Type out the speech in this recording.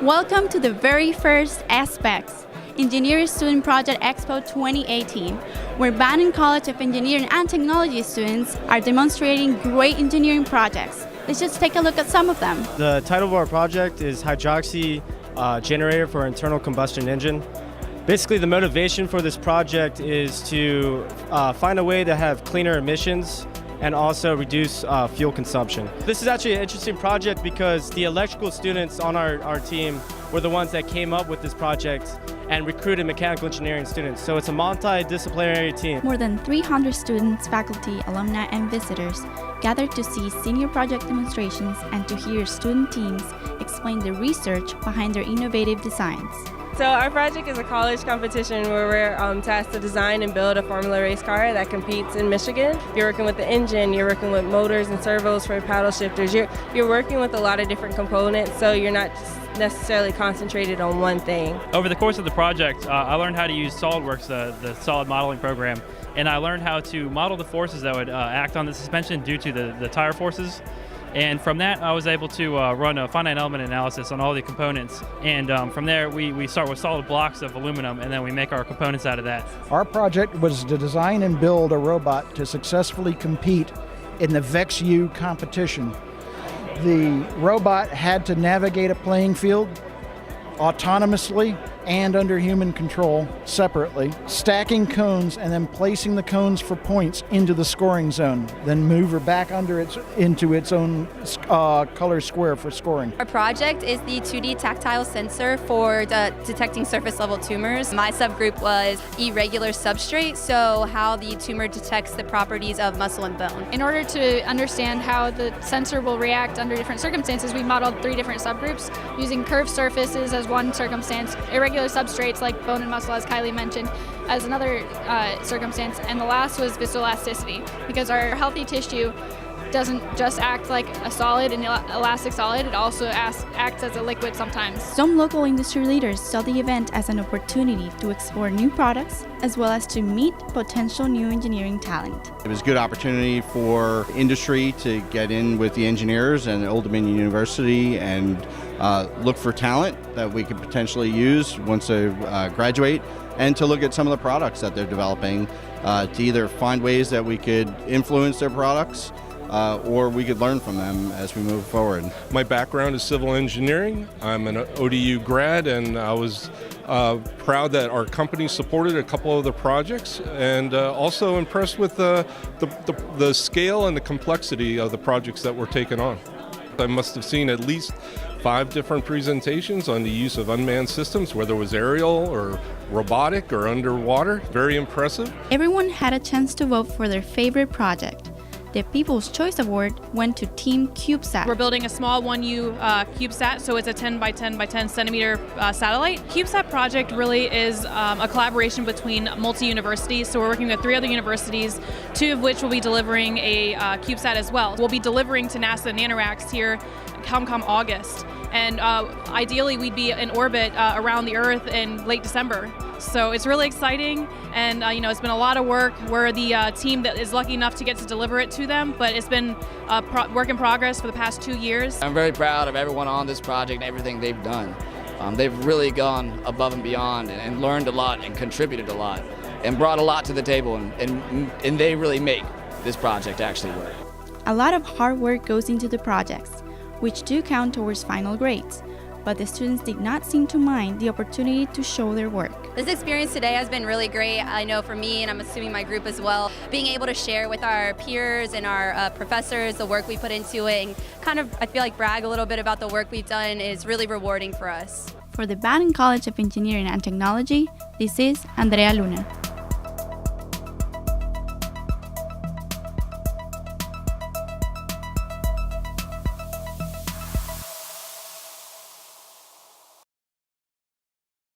Welcome to the very first ESPEX, Engineering Student Project Expo 2018, where Batten College of Engineering and Technology students are demonstrating great engineering projects. Let's just take a look at some of them. The title of our project is Hydroxy Generator for Internal Combustion Engine. Basically, the motivation for this project is to find a way to have cleaner emissions and also reduce fuel consumption. This is actually an interesting project because the electrical students on our team were the ones that came up with this project and recruited mechanical engineering students. So it's a multidisciplinary team. More than 300 students, faculty, alumni, and visitors gathered to see senior project demonstrations and to hear student teams explain the research behind their innovative designs. So our project is a college competition where we're tasked to design and build a Formula race car that competes in Michigan. You're working with the engine, you're working with motors and servos for paddle shifters. You're working with a lot of different components, so you're not necessarily concentrated on one thing. Over the course of the project, I learned how to use SolidWorks, the solid modeling program, and I learned how to model the forces that would act on the suspension due to the tire forces. And from that, I was able to run a finite element analysis on all the components. And from there, we start with solid blocks of aluminum, and then we make our components out of that. Our project was to design and build a robot to successfully compete in the VexU competition. The robot had to navigate a playing field autonomously and under human control separately, stacking cones and then placing the cones for points into the scoring zone, then move her back into its own color square for scoring. Our project is the 2D tactile sensor for detecting surface level tumors. My subgroup was irregular substrate, so how the tumor detects the properties of muscle and bone. In order to understand how the sensor will react under different circumstances, we modeled 3 different subgroups using curved surfaces as one circumstance, irregular substrates like bone and muscle, as Kylie mentioned, as another circumstance, and the last was viscoelasticity, because our healthy tissue doesn't just act like a solid, an elastic solid, it also acts as a liquid sometimes. Some local industry leaders saw the event as an opportunity to explore new products as well as to meet potential new engineering talent. It was a good opportunity for industry to get in with the engineers and Old Dominion University and look for talent that we could potentially use once they graduate, and to look at some of the products that they're developing to either find ways that we could influence their products or we could learn from them as we move forward. My background is civil engineering. I'm an ODU grad, and I was proud that our company supported a couple of the projects, and also impressed with the scale and the complexity of the projects that were taken on. I must have seen at least 5 different presentations on the use of unmanned systems, whether it was aerial or robotic or underwater. Very impressive. Everyone had a chance to vote for their favorite project. The People's Choice Award went to Team CubeSat. We're building a small 1U CubeSat, so it's a 10 by 10 by 10 centimeter satellite. CubeSat project really is a collaboration between multi-universities, so we're working with 3 other universities, 2 of which will be delivering a CubeSat as well. We'll be delivering to NASA NanoRacks here come August, and ideally we'd be in orbit around the Earth in late December. So it's really exciting, and it's been a lot of work. We're the team that is lucky enough to get to deliver it to them, but it's been work in progress for the past 2 years. I'm very proud of everyone on this project and everything they've done. They've really gone above and beyond and learned a lot and contributed a lot and brought a lot to the table, and they really make this project actually work. A lot of hard work goes into the projects, which do count towards final grades. But the students did not seem to mind the opportunity to show their work. This experience today has been really great. I know for me, and I'm assuming my group as well, being able to share with our peers and our professors the work we put into it and kind of, I feel like, brag a little bit about the work we've done is really rewarding for us. For the Batten College of Engineering and Technology, this is Andrea Luna.